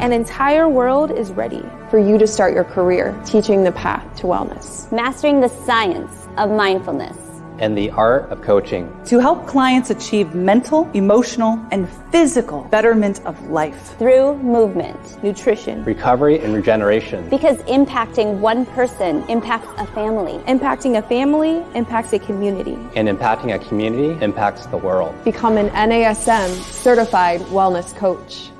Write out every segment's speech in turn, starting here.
An entire world is ready for you to start your career teaching the path to wellness. Mastering the science of mindfulness. And the art of coaching. To help clients achieve mental, emotional, and physical betterment of life. Through movement, nutrition, recovery, and regeneration. Because impacting one person impacts a family. Impacting a family impacts a community. And impacting a community impacts the world. Become an NASM certified wellness coach.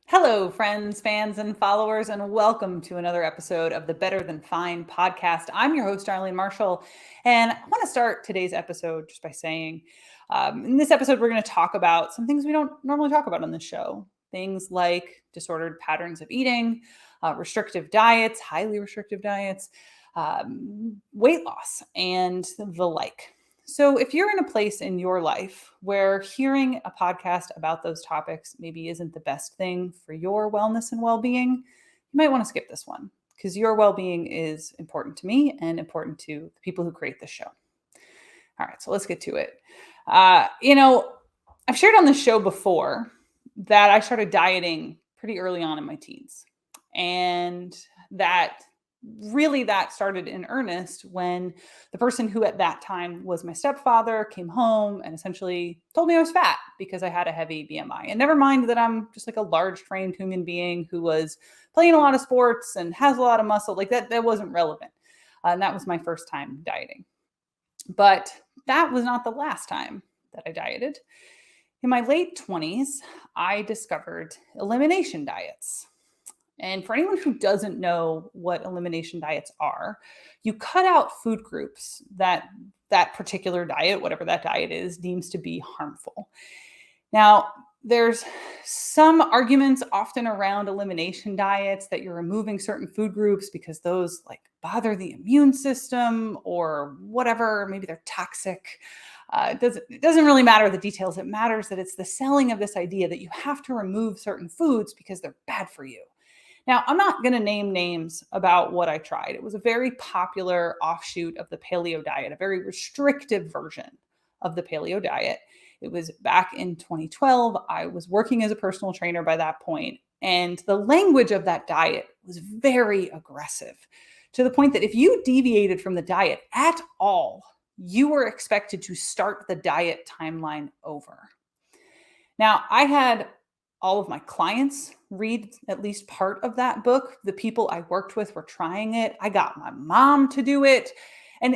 Hello, friends, fans, and followers, and welcome to another episode of the Better Than Fine podcast. I'm your host, Darlene Marshall, and I want to start today's episode just by saying, in this episode, we're going to talk about some things we don't normally talk about on this show. Things like disordered patterns of eating, restrictive diets, highly restrictive diets, weight loss, and the like. So if you're in a place in your life where hearing a podcast about those topics maybe isn't the best thing for your wellness and well-being, you might want to skip this one because your well-being is important to me and important to the people who create this show. All right, so let's get to it. I've shared on this show before that I started dieting pretty early on in my teens, and that started in earnest when the person who at that time was my stepfather came home and essentially told me I was fat because I had a heavy BMI. And never mind that I'm just like a large framed human being who was playing a lot of sports and has a lot of muscle. Like that wasn't relevant. And that was my first time dieting. But that was not the last time that I dieted. In my late 20s, I discovered elimination diets. And for anyone who doesn't know what elimination diets are, you cut out food groups that particular diet, whatever that diet is, deems to be harmful. Now, there's some arguments often around elimination diets that you're removing certain food groups because those bother the immune system or whatever, maybe they're toxic. It doesn't really matter the details. It matters that it's the selling of this idea that you have to remove certain foods because they're bad for you. Now, I'm not going to name names about what I tried. It was a very popular offshoot of the paleo diet, a very restrictive version of the paleo diet. It was back in 2012. I was working as a personal trainer by that point, and the language of that diet was very aggressive to the point that if you deviated from the diet at all, you were expected to start the diet timeline over. Now, I had all of my clients read at least part of that book. The people I worked with were trying it. I got my mom to do it. And,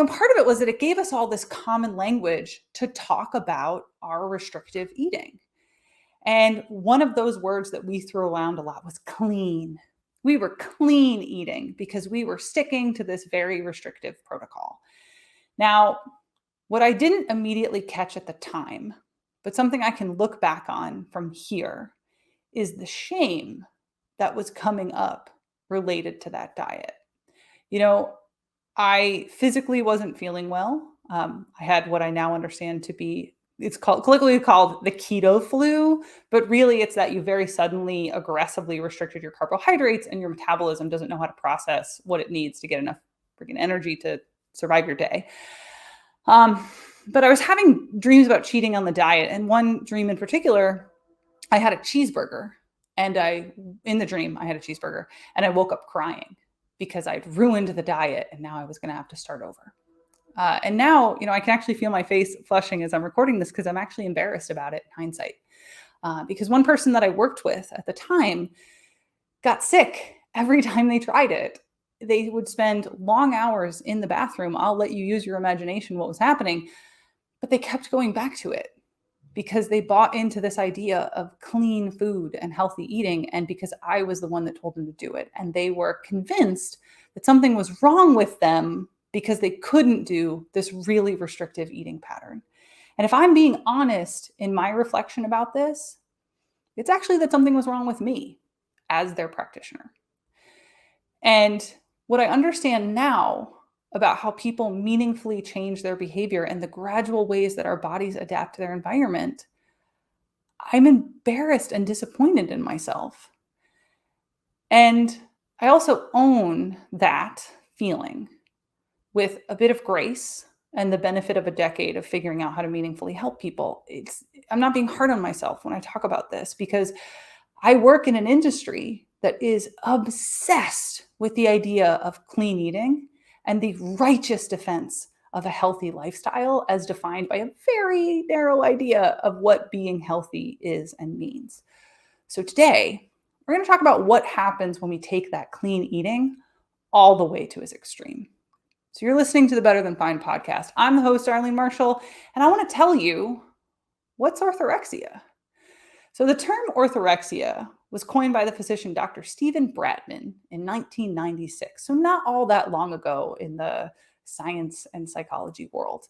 part of it was that it gave us all this common language to talk about our restrictive eating. And one of those words that we threw around a lot was clean. We were clean eating because we were sticking to this very restrictive protocol. Now, what I didn't immediately catch at the time, but something I can look back on from here, is the shame that was coming up related to that diet. I physically wasn't feeling well. I had what I now understand to be, colloquially called the keto flu, but really it's that you very suddenly aggressively restricted your carbohydrates and your metabolism doesn't know how to process what it needs to get enough freaking energy to survive your day. But I was having dreams about cheating on the diet. And one dream in particular, I had a cheeseburger. And in the dream, I had a cheeseburger. And I woke up crying because I'd ruined the diet. And now I was going to have to start over. And now, I can actually feel my face flushing as I'm recording this because I'm actually embarrassed about it in hindsight. Because one person that I worked with at the time got sick every time they tried it. They would spend long hours in the bathroom. I'll let you use your imagination what was happening. But they kept going back to it because they bought into this idea of clean food and healthy eating. And because I was the one that told them to do it. And they were convinced that something was wrong with them because they couldn't do this really restrictive eating pattern. And if I'm being honest in my reflection about this, it's actually that something was wrong with me as their practitioner. And what I understand now about how people meaningfully change their behavior and the gradual ways that our bodies adapt to their environment, I'm embarrassed and disappointed in myself. And I also own that feeling with a bit of grace and the benefit of a decade of figuring out how to meaningfully help people. I'm not being hard on myself when I talk about this, because I work in an industry that is obsessed with the idea of clean eating and the righteous defense of a healthy lifestyle as defined by a very narrow idea of what being healthy is and means. So today, we're going to talk about what happens when we take that clean eating all the way to its extreme. So you're listening to the Better Than Fine podcast. I'm the host, Darlene Marshall, and I want to tell you, what's orthorexia? So the term orthorexia was coined by the physician Dr. Stephen Bratman in 1996, so not all that long ago in the science and psychology world.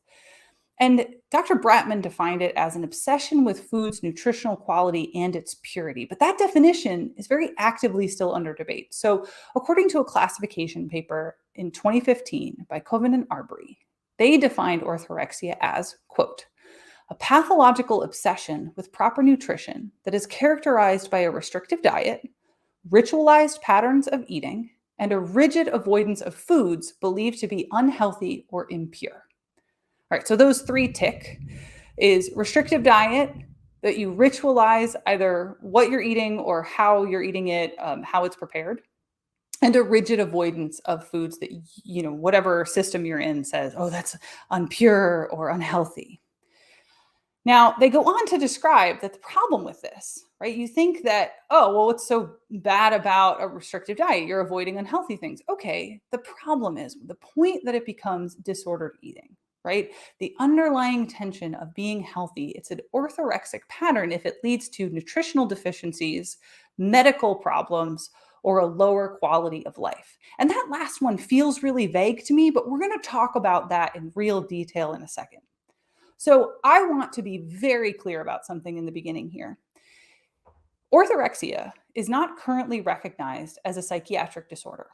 And Dr. Bratman defined it as an obsession with food's nutritional quality and its purity. But that definition is very actively still under debate. So according to a classification paper in 2015 by Coven and Arbery, they defined orthorexia as, quote, a pathological obsession with proper nutrition that is characterized by a restrictive diet, ritualized patterns of eating, and a rigid avoidance of foods believed to be unhealthy or impure. All right, so those three tick is restrictive diet, that you ritualize either what you're eating or how you're eating it, how it's prepared, and a rigid avoidance of foods that, whatever system you're in says, oh, that's unpure or unhealthy. Now, they go on to describe that the problem with this, right? You think that, oh, well, what's so bad about a restrictive diet? You're avoiding unhealthy things. Okay, the problem is the point that it becomes disordered eating, right? The underlying tension of being healthy, it's an orthorexic pattern if it leads to nutritional deficiencies, medical problems, or a lower quality of life. And that last one feels really vague to me, but we're going to talk about that in real detail in a second. So I want to be very clear about something in the beginning here. Orthorexia is not currently recognized as a psychiatric disorder.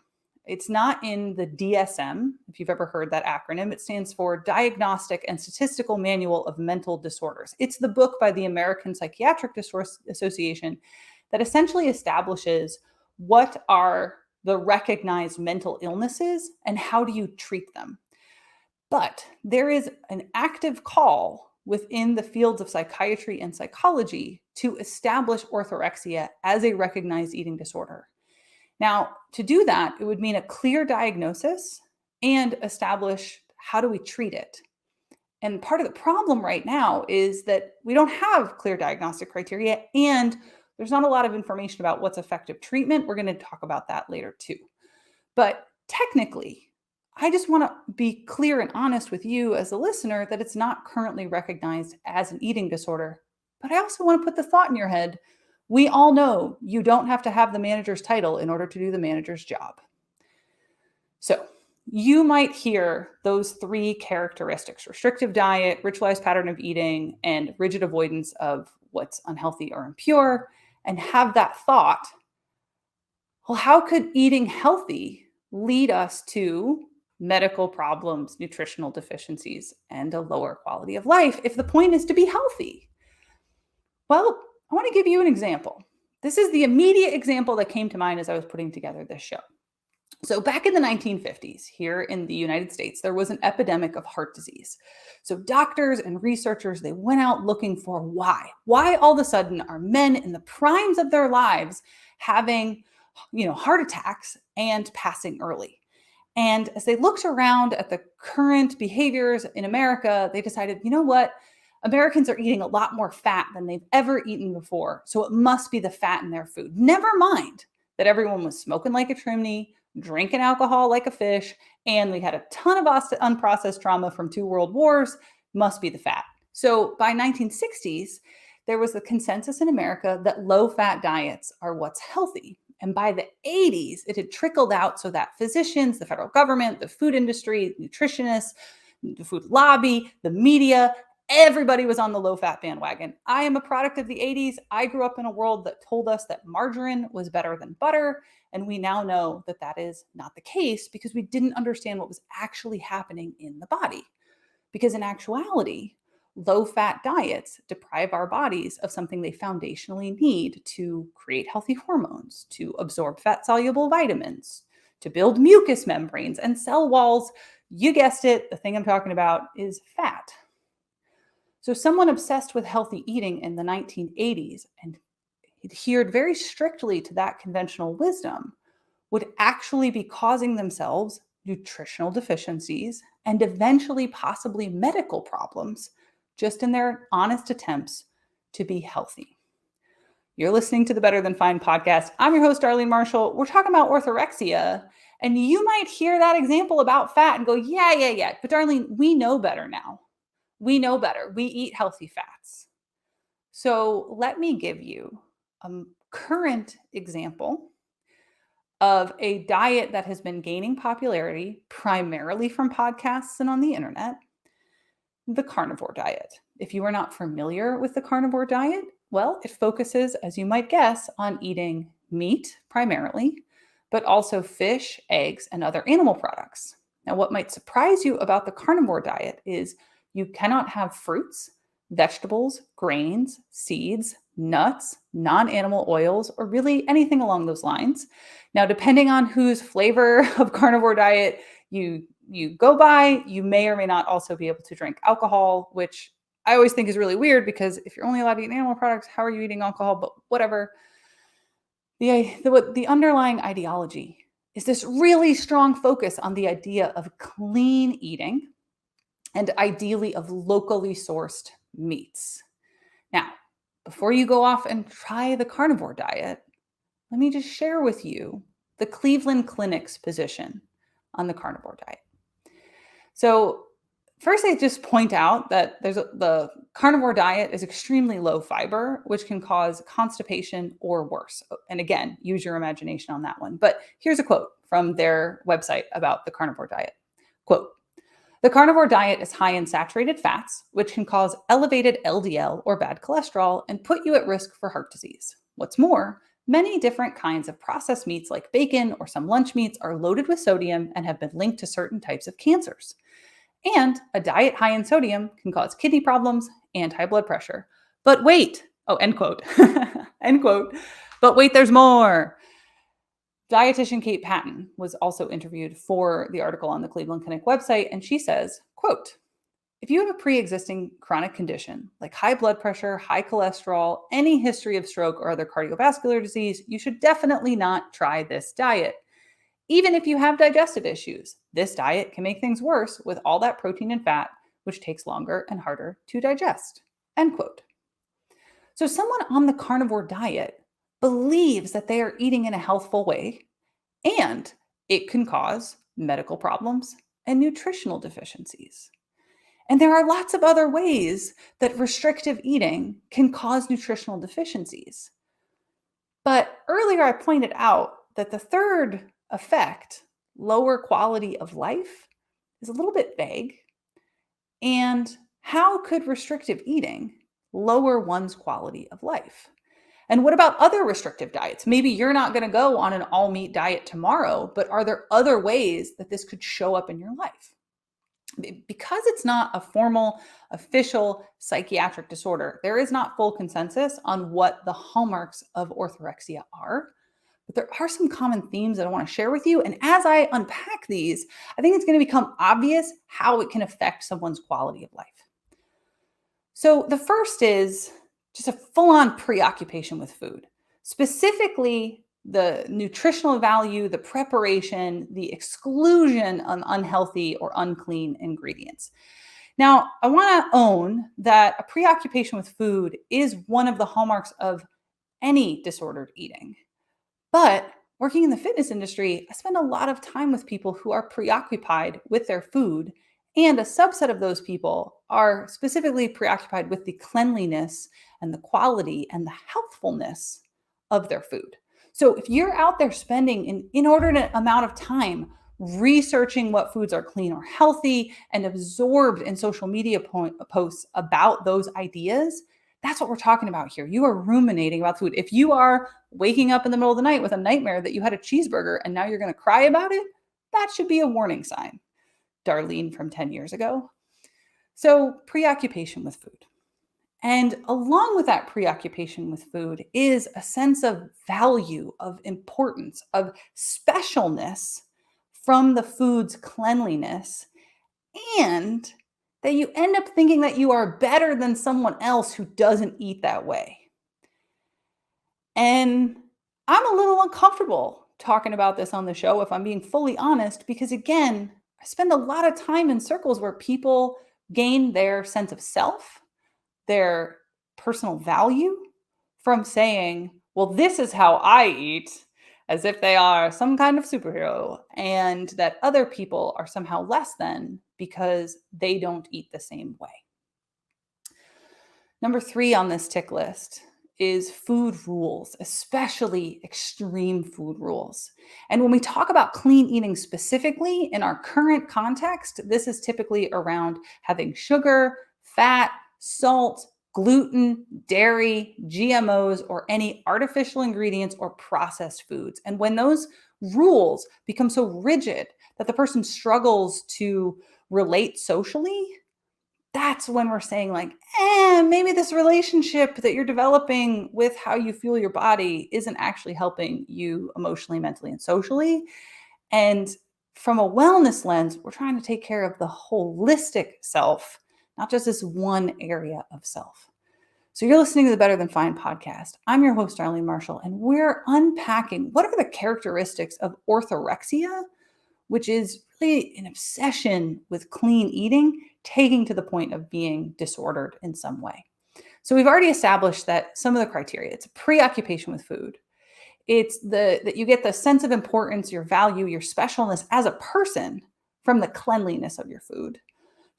It's not in the DSM, if you've ever heard that acronym. It stands for Diagnostic and Statistical Manual of Mental Disorders. It's the book by the American Psychiatric Disorders Association that essentially establishes what are the recognized mental illnesses and how do you treat them. But there is an active call within the fields of psychiatry and psychology to establish orthorexia as a recognized eating disorder. Now, to do that, it would mean a clear diagnosis and establish how do we treat it. And part of the problem right now is that we don't have clear diagnostic criteria, and there's not a lot of information about what's effective treatment. We're going to talk about that later too. But technically, I just want to be clear and honest with you as a listener that it's not currently recognized as an eating disorder. But I also want to put the thought in your head, we all know you don't have to have the manager's title in order to do the manager's job. So you might hear those three characteristics: restrictive diet, ritualized pattern of eating, and rigid avoidance of what's unhealthy or impure, and have that thought, well, how could eating healthy lead us to medical problems, nutritional deficiencies, and a lower quality of life if the point is to be healthy? Well, I want to give you an example. This is the immediate example that came to mind as I was putting together this show. So back in the 1950s, here in the United States, there was an epidemic of heart disease. So doctors and researchers, they went out looking for why. Why all of a sudden are men in the primes of their lives having, heart attacks and passing early? And as they looked around at the current behaviors in America, they decided, you know what? Americans are eating a lot more fat than they've ever eaten before. So it must be the fat in their food. Never mind that everyone was smoking like a chimney, drinking alcohol like a fish, and we had a ton of unprocessed trauma from 2 world wars. Must be the fat. So by 1960s, there was the consensus in America that low-fat diets are what's healthy. And by the 80s, it had trickled out so that physicians, the federal government, the food industry, nutritionists, the food lobby, the media, everybody was on the low-fat bandwagon. I am a product of the 80s. I grew up in a world that told us that margarine was better than butter. And we now know that that is not the case because we didn't understand what was actually happening in the body. Because in actuality, low-fat diets deprive our bodies of something they foundationally need to create healthy hormones, to absorb fat-soluble vitamins, to build mucous membranes and cell walls. You guessed it, the thing I'm talking about is fat. So someone obsessed with healthy eating in the 1980s and adhered very strictly to that conventional wisdom would actually be causing themselves nutritional deficiencies and eventually possibly medical problems just in their honest attempts to be healthy. You're listening to the Better Than Fine podcast. I'm your host, Darlene Marshall. We're talking about orthorexia, and you might hear that example about fat and go, yeah. But Darlene, we know better now. We know better. We eat healthy fats. So let me give you a current example of a diet that has been gaining popularity primarily from podcasts and on the internet, the carnivore diet. If you are not familiar with the carnivore diet, well, it focuses, as you might guess, on eating meat primarily, but also fish, eggs, and other animal products. Now, what might surprise you about the carnivore diet is you cannot have fruits, vegetables, grains, seeds, nuts, non-animal oils, or really anything along those lines. Now, depending on whose flavor of carnivore diet you go by, you may or may not also be able to drink alcohol, which I always think is really weird because if you're only allowed to eat animal products, how are you eating alcohol? But whatever. The underlying ideology is this really strong focus on the idea of clean eating and ideally of locally sourced meats. Now, before you go off and try the carnivore diet, let me just share with you the Cleveland Clinic's position on the carnivore diet. So first, I just point out that the carnivore diet is extremely low fiber, which can cause constipation or worse. And again, use your imagination on that one. But here's a quote from their website about the carnivore diet. Quote, "The carnivore diet is high in saturated fats, which can cause elevated LDL or bad cholesterol and put you at risk for heart disease. What's more, many different kinds of processed meats like bacon or some lunch meats are loaded with sodium and have been linked to certain types of cancers. And a diet high in sodium can cause kidney problems and high blood pressure. But wait," end quote, end quote. "But wait, there's more." Dietitian Kate Patton was also interviewed for the article on the Cleveland Clinic website, and she says, quote, "If you have a pre-existing chronic condition like high blood pressure, high cholesterol, any history of stroke or other cardiovascular disease, you should definitely not try this diet. Even if you have digestive issues, this diet can make things worse with all that protein and fat, which takes longer and harder to digest." End quote. So someone on the carnivore diet believes that they are eating in a healthful way, and it can cause medical problems and nutritional deficiencies. And there are lots of other ways that restrictive eating can cause nutritional deficiencies. But earlier I pointed out that the third effect, lower quality of life, is a little bit vague. And how could restrictive eating lower one's quality of life? And what about other restrictive diets? Maybe you're not going to go on an all-meat diet tomorrow, but are there other ways that this could show up in your life? Because it's not a formal, official psychiatric disorder, there is not full consensus on what the hallmarks of orthorexia are. But there are some common themes that I want to share with you. And as I unpack these, I think it's going to become obvious how it can affect someone's quality of life. So the first is just a full-on preoccupation with food, specifically the nutritional value, the preparation, the exclusion of unhealthy or unclean ingredients. Now, I want to own that a preoccupation with food is one of the hallmarks of any disordered eating. But working in the fitness industry, I spend a lot of time with people who are preoccupied with their food, and a subset of those people are specifically preoccupied with the cleanliness and the quality and the healthfulness of their food. So if you're out there spending an inordinate amount of time researching what foods are clean or healthy, and absorbed in social media posts about those ideas, that's what we're talking about here. You are ruminating about food. If you are waking up in the middle of the night with a nightmare that you had a cheeseburger and now you're going to cry about it, that should be a warning sign. Darlene from 10 years ago. So, preoccupation with food. And along with that preoccupation with food is a sense of value, of importance, of specialness from the food's cleanliness, and that you end up thinking that you are better than someone else who doesn't eat that way. And I'm a little uncomfortable talking about this on the show, if I'm being fully honest, because again, I spend a lot of time in circles where people gain their sense of self, their personal value from saying, well, this is how I eat, as if they are some kind of superhero, and that other people are somehow less than because they don't eat the same way. Number 3 on this tick list is food rules, especially extreme food rules. And when we talk about clean eating specifically in our current context, this is typically around having sugar, fat, salt, gluten, dairy, GMOs, or any artificial ingredients or processed foods. And when those rules become so rigid that the person struggles to relate socially, that's when we're saying like, maybe this relationship that you're developing with how you feel your body isn't actually helping you emotionally, mentally, and socially. And from a wellness lens, we're trying to take care of the holistic self, not just this one area of self. So you're listening to the Better Than Fine podcast. I'm your host, Darlene Marshall, and we're unpacking what are the characteristics of orthorexia, which is really an obsession with clean eating, taking to the point of being disordered in some way. So we've already established that some of the criteria, it's a preoccupation with food. It's that you get the sense of importance, your value, your specialness as a person from the cleanliness of your food.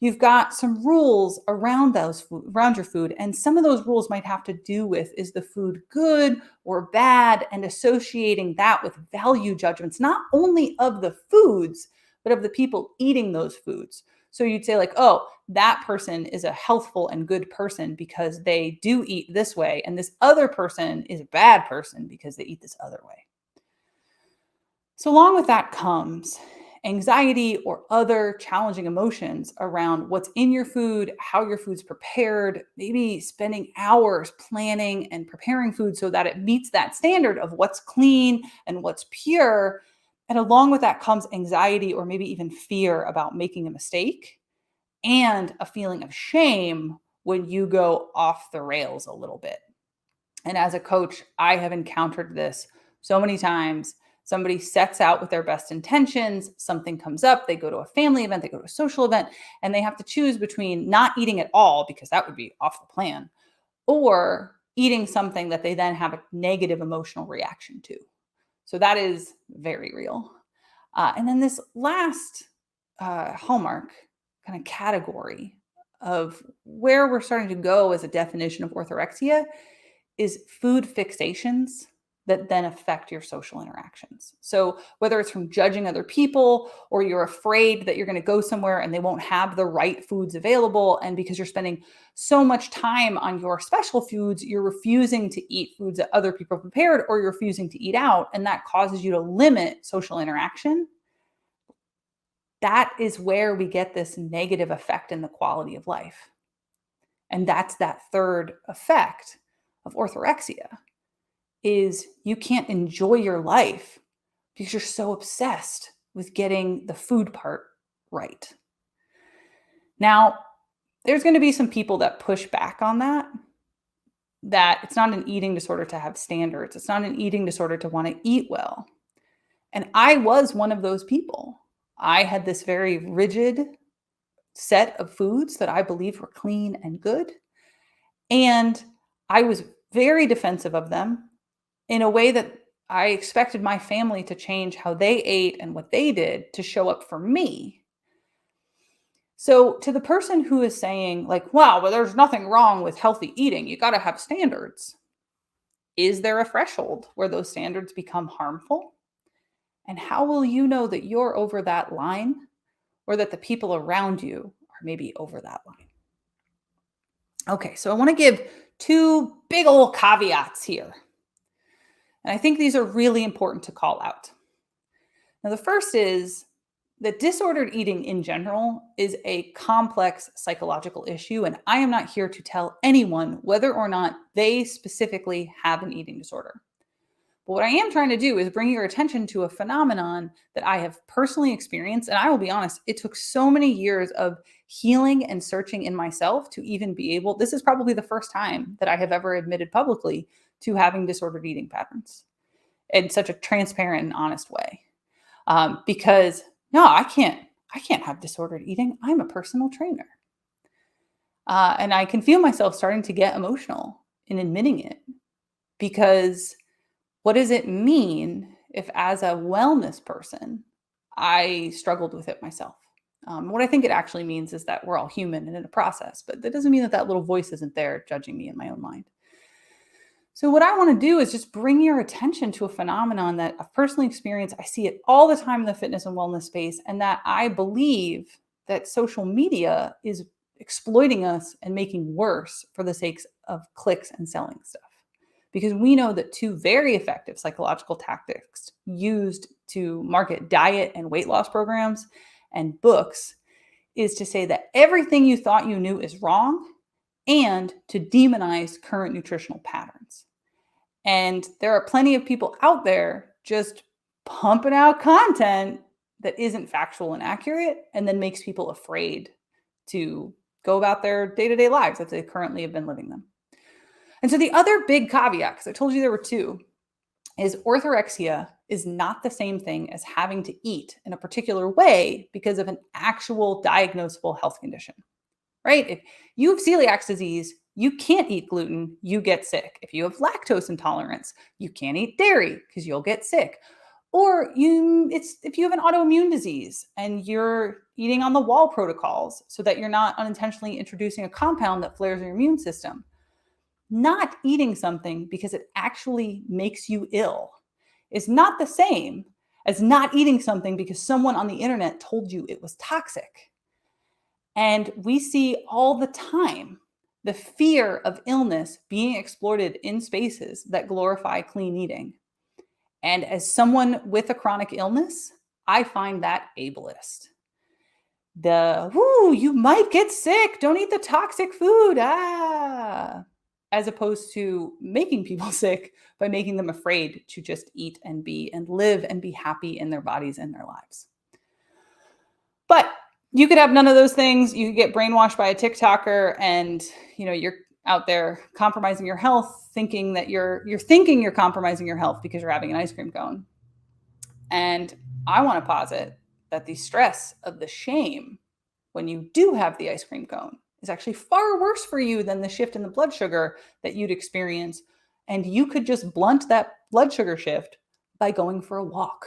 You've got some rules around around your food, and some of those rules might have to do with, is the food good or bad, and associating that with value judgments, not only of the foods, but of the people eating those foods. So you'd say like, oh, that person is a healthful and good person because they do eat this way, and this other person is a bad person because they eat this other way. So along with that comes anxiety or other challenging emotions around what's in your food, how your food's prepared, maybe spending hours planning and preparing food so that it meets that standard of what's clean and what's pure. And along with that comes anxiety or maybe even fear about making a mistake, and a feeling of shame when you go off the rails a little bit. And as a coach, I have encountered this so many times. Somebody sets out with their best intentions, something comes up, they go to a family event, they go to a social event, and they have to choose between not eating at all, because that would be off the plan, or eating something that they then have a negative emotional reaction to. So that is very real. And then this last hallmark kind of category of where we're starting to go as a definition of orthorexia is food fixations that then affect your social interactions. So whether it's from judging other people, or you're afraid that you're going to go somewhere and they won't have the right foods available, and because you're spending so much time on your special foods, you're refusing to eat foods that other people prepared, or you're refusing to eat out, and that causes you to limit social interaction. That is where we get this negative effect in the quality of life. And that's that third effect of orthorexia, is you can't enjoy your life because you're so obsessed with getting the food part right. Now, there's going to be some people that push back on that it's not an eating disorder to have standards. It's not an eating disorder to want to eat well. And I was one of those people. I had this very rigid set of foods that I believed were clean and good. And I was very defensive of them in a way that I expected my family to change how they ate and what they did to show up for me. So to the person who is saying like, wow, well, there's nothing wrong with healthy eating, you got to have standards. Is there a threshold where those standards become harmful? And how will you know that you're over that line or that the people around you are maybe over that line? Okay, so I want to give two big old caveats here. And I think these are really important to call out. Now, the first is that disordered eating in general is a complex psychological issue, and I am not here to tell anyone whether or not they specifically have an eating disorder. But what I am trying to do is bring your attention to a phenomenon that I have personally experienced. And I will be honest, it took so many years of healing and searching in myself to even be able, this is probably the first time that I have ever admitted publicly to having disordered eating patterns in such a transparent and honest way. Because no, I can't have disordered eating. I'm a personal trainer. And I can feel myself starting to get emotional in admitting it, because what does it mean if, as a wellness person, I struggled with it myself? What I think it actually means is that we're all human and in a process, but that doesn't mean that that little voice isn't there judging me in my own mind. So what I want to do is just bring your attention to a phenomenon that I've personally experienced. I see it all the time in the fitness and wellness space, and that I believe that social media is exploiting us and making worse for the sake of clicks and selling stuff. Because we know that two very effective psychological tactics used to market diet and weight loss programs and books is to say that everything you thought you knew is wrong and to demonize current nutritional patterns. And there are plenty of people out there just pumping out content that isn't factual and accurate, and then makes people afraid to go about their day-to-day lives as they currently have been living them. And so the other big caveat, because I told you there were two, is orthorexia is not the same thing as having to eat in a particular way because of an actual diagnosable health condition, right? If you have celiac disease, you can't eat gluten, you get sick. If you have lactose intolerance, you can't eat dairy because you'll get sick. Or if you have an autoimmune disease and you're eating on the wall protocols so that you're not unintentionally introducing a compound that flares your immune system. Not eating something because it actually makes you ill is not the same as not eating something because someone on the internet told you it was toxic. And we see all the time the fear of illness being exploited in spaces that glorify clean eating. And as someone with a chronic illness, I find that ableist. You might get sick, don't eat the toxic food, as opposed to making people sick by making them afraid to just eat and be and live and be happy in their bodies and their lives. But you could have none of those things. You could get brainwashed by a TikToker and you're out there compromising your health, thinking that you're thinking you're compromising your health because you're having an ice cream cone. And I want to posit that the stress of the shame when you do have the ice cream cone is actually far worse for you than the shift in the blood sugar that you'd experience. And you could just blunt that blood sugar shift by going for a walk.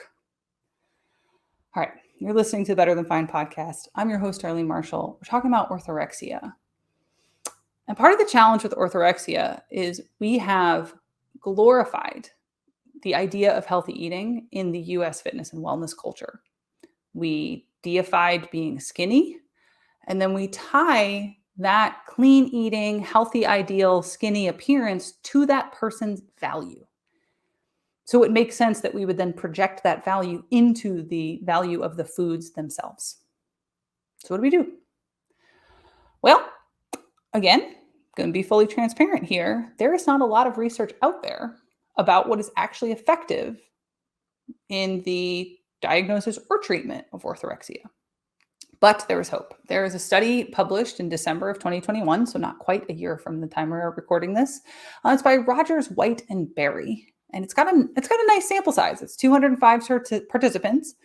All right, you're listening to the Better Than Fine podcast. I'm your host, Darlene Marshall. We're talking about orthorexia. And part of the challenge with orthorexia is we have glorified the idea of healthy eating in the US fitness and wellness culture. We deified being skinny, and then we tie that clean eating, healthy ideal, skinny appearance to that person's value. So it makes sense that we would then project that value into the value of the foods themselves. So what do? Well, again, going to be fully transparent here. There is not a lot of research out there about what is actually effective in the diagnosis or treatment of orthorexia. But there is hope. There is a study published in December of 2021, so not quite a year from the time we're recording this. It's by Rogers, White, and Berry. And it's got a nice sample size. It's 205 participants,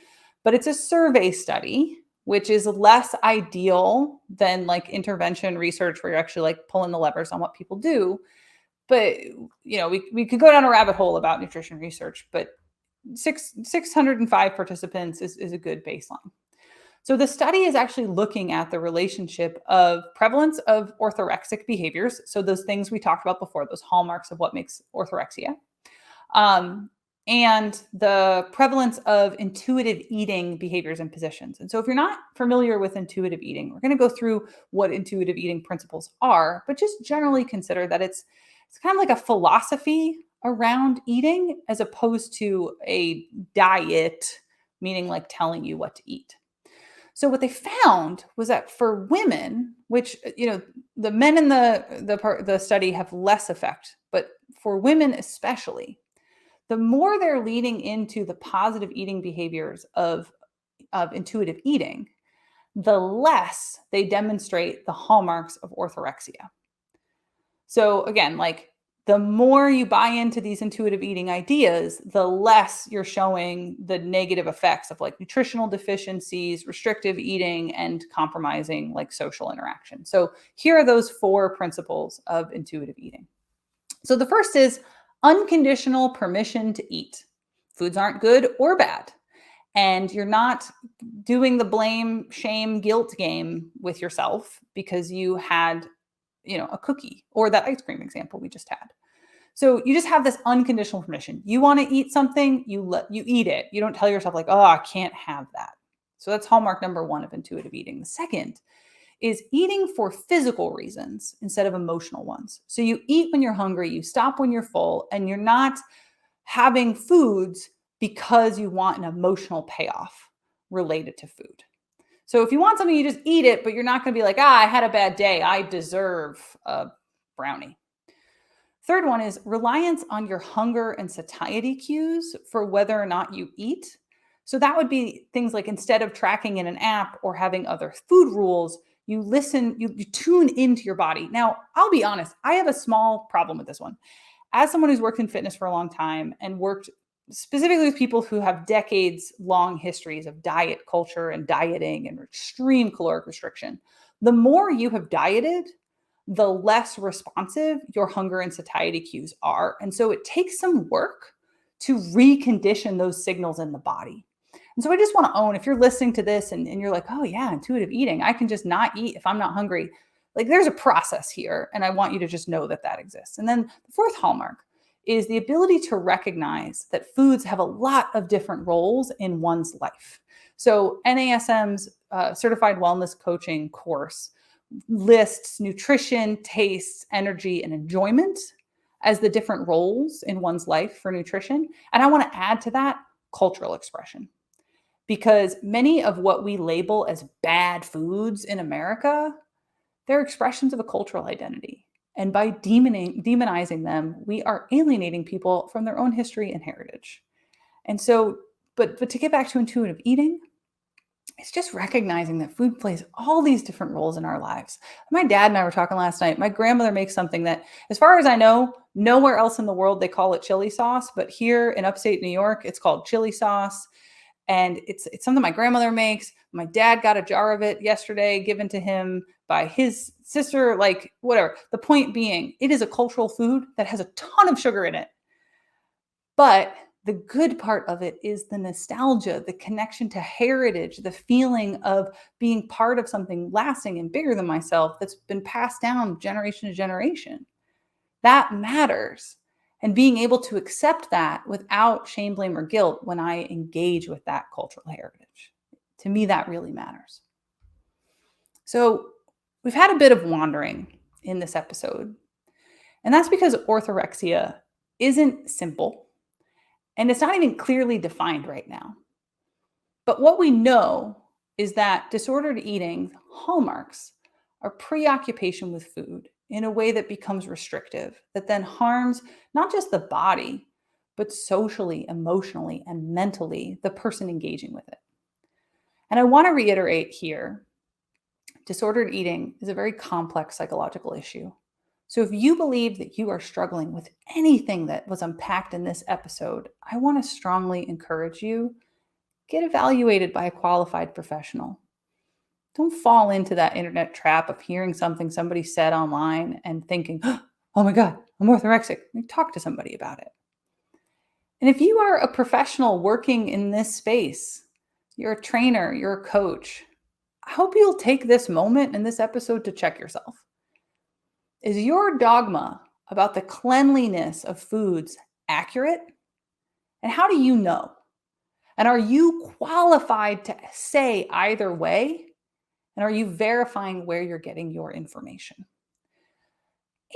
but it's a survey study, which is less ideal than like intervention research where you're actually like pulling the levers on what people do. But we could go down a rabbit hole about nutrition research, but 605 participants is a good baseline. So the study is actually looking at the relationship of prevalence of orthorexic behaviors. So those things we talked about before, those hallmarks of what makes orthorexia, and the prevalence of intuitive eating behaviors and positions. And so if you're not familiar with intuitive eating, we're going to go through what intuitive eating principles are, but just generally consider that it's kind of like a philosophy around eating as opposed to a diet, meaning like telling you what to eat. So what they found was that for women, which the men in the study have less effect, but for women especially, the more they're leaning into the positive eating behaviors of intuitive eating, the less they demonstrate the hallmarks of orthorexia. So again, like the more you buy into these intuitive eating ideas, the less you're showing the negative effects of like nutritional deficiencies, restrictive eating, and compromising like social interaction. So here are those 4 principles of intuitive eating. So the first is unconditional permission to eat. Foods aren't good or bad. And you're not doing the blame, shame, guilt game with yourself because you had, a cookie or that ice cream example we just had. So you just have this unconditional permission. You want to eat something, you eat it. You don't tell yourself like, oh, I can't have that. So that's hallmark number 1 of intuitive eating. The second is eating for physical reasons instead of emotional ones. So you eat when you're hungry, you stop when you're full, and you're not having foods because you want an emotional payoff related to food. So if you want something, you just eat it, but you're not going to be like, I had a bad day, I deserve a brownie. Third one is reliance on your hunger and satiety cues for whether or not you eat. So that would be things like instead of tracking in an app or having other food rules, you listen, you tune into your body. Now, I'll be honest, I have a small problem with this one. As someone who's worked in fitness for a long time and worked specifically with people who have decades long histories of diet culture and dieting and extreme caloric restriction, the more you have dieted, the less responsive your hunger and satiety cues are. And so it takes some work to recondition those signals in the body. And so I just want to own, if you're listening to this and you're like, oh yeah, intuitive eating, I can just not eat if I'm not hungry. Like there's a process here. And I want you to just know that that exists. And then the 4th hallmark is the ability to recognize that foods have a lot of different roles in one's life. So NASM's Certified Wellness Coaching course lists nutrition, tastes, energy, and enjoyment as the different roles in one's life for nutrition. And I want to add to that cultural expression, because many of what we label as bad foods in America, they're expressions of a cultural identity. And by demonizing them, we are alienating people from their own history and heritage. And so, but to get back to intuitive eating, it's just recognizing that food plays all these different roles in our lives. My dad and I were talking last night. My grandmother makes something that, as far as I know, nowhere else in the world they call it chili sauce, but here in upstate New York, it's called chili sauce. And it's something my grandmother makes. My dad got a jar of it yesterday, given to him by his sister, like whatever. The point being, it is a cultural food that has a ton of sugar in it. But the good part of it is the nostalgia, the connection to heritage, the feeling of being part of something lasting and bigger than myself that's been passed down generation to generation. That matters. And being able to accept that without shame, blame, or guilt when I engage with that cultural heritage. To me, that really matters. So we've had a bit of wandering in this episode. And that's because orthorexia isn't simple. And it's not even clearly defined right now. But what we know is that disordered eating hallmarks are preoccupation with food in a way that becomes restrictive, that then harms not just the body, but socially, emotionally, and mentally the person engaging with it. And I want to reiterate here, disordered eating is a very complex psychological issue. So if you believe that you are struggling with anything that was unpacked in this episode, I want to strongly encourage you, get evaluated by a qualified professional. Don't fall into that internet trap of hearing something somebody said online and thinking, oh my God, I'm orthorexic. Talk to somebody about it. And if you are a professional working in this space, you're a trainer, you're a coach, I hope you'll take this moment in this episode to check yourself. Is your dogma about the cleanliness of foods accurate? And how do you know? And are you qualified to say either way? And are you verifying where you're getting your information?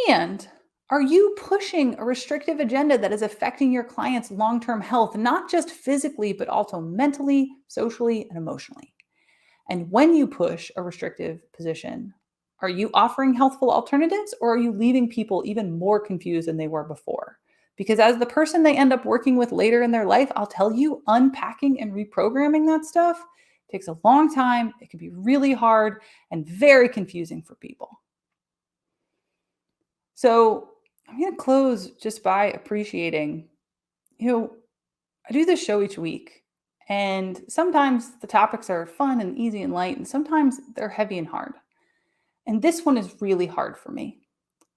And are you pushing a restrictive agenda that is affecting your client's long-term health, not just physically, but also mentally, socially, and emotionally? And when you push a restrictive position, are you offering healthful alternatives, or are you leaving people even more confused than they were before? Because as the person they end up working with later in their life, I'll tell you, unpacking and reprogramming that stuff takes a long time. It can be really hard and very confusing for people. So I'm going to close just by appreciating, I do this show each week, and sometimes the topics are fun and easy and light, and sometimes they're heavy and hard. And this one is really hard for me.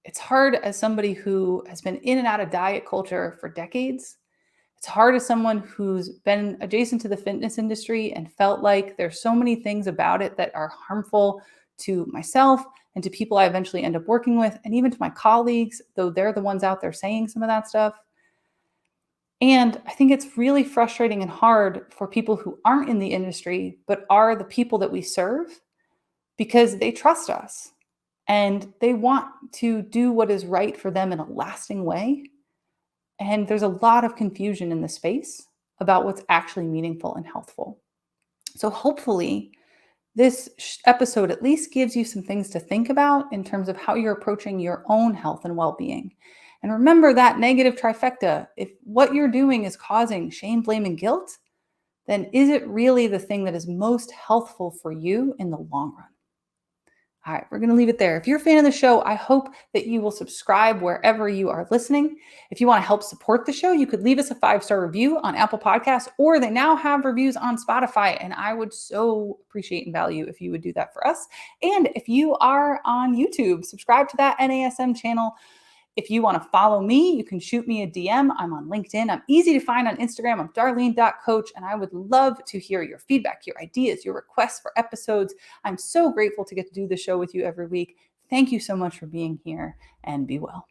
It's hard as somebody who has been in and out of diet culture for decades. It's hard as someone who's been adjacent to the fitness industry and felt like there's so many things about it that are harmful to myself and to people I eventually end up working with, and even to my colleagues, though they're the ones out there saying some of that stuff. And I think it's really frustrating and hard for people who aren't in the industry, but are the people that we serve, because they trust us and they want to do what is right for them in a lasting way. And there's a lot of confusion in the space about what's actually meaningful and healthful. So hopefully this episode at least gives you some things to think about in terms of how you're approaching your own health and well-being. And remember that negative trifecta. If what you're doing is causing shame, blame, and guilt, then is it really the thing that is most healthful for you in the long run? All right, we're going to leave it there. If you're a fan of the show, I hope that you will subscribe wherever you are listening. If you want to help support the show, you could leave us a 5-star review on Apple Podcasts, or they now have reviews on Spotify. And I would so appreciate and value if you would do that for us. And if you are on YouTube, subscribe to that NASM channel. If you want to follow me, you can shoot me a DM. I'm on LinkedIn. I'm easy to find on Instagram. I'm darlene.coach, and I would love to hear your feedback, your ideas, your requests for episodes. I'm so grateful to get to do the show with you every week. Thank you so much for being here, and be well.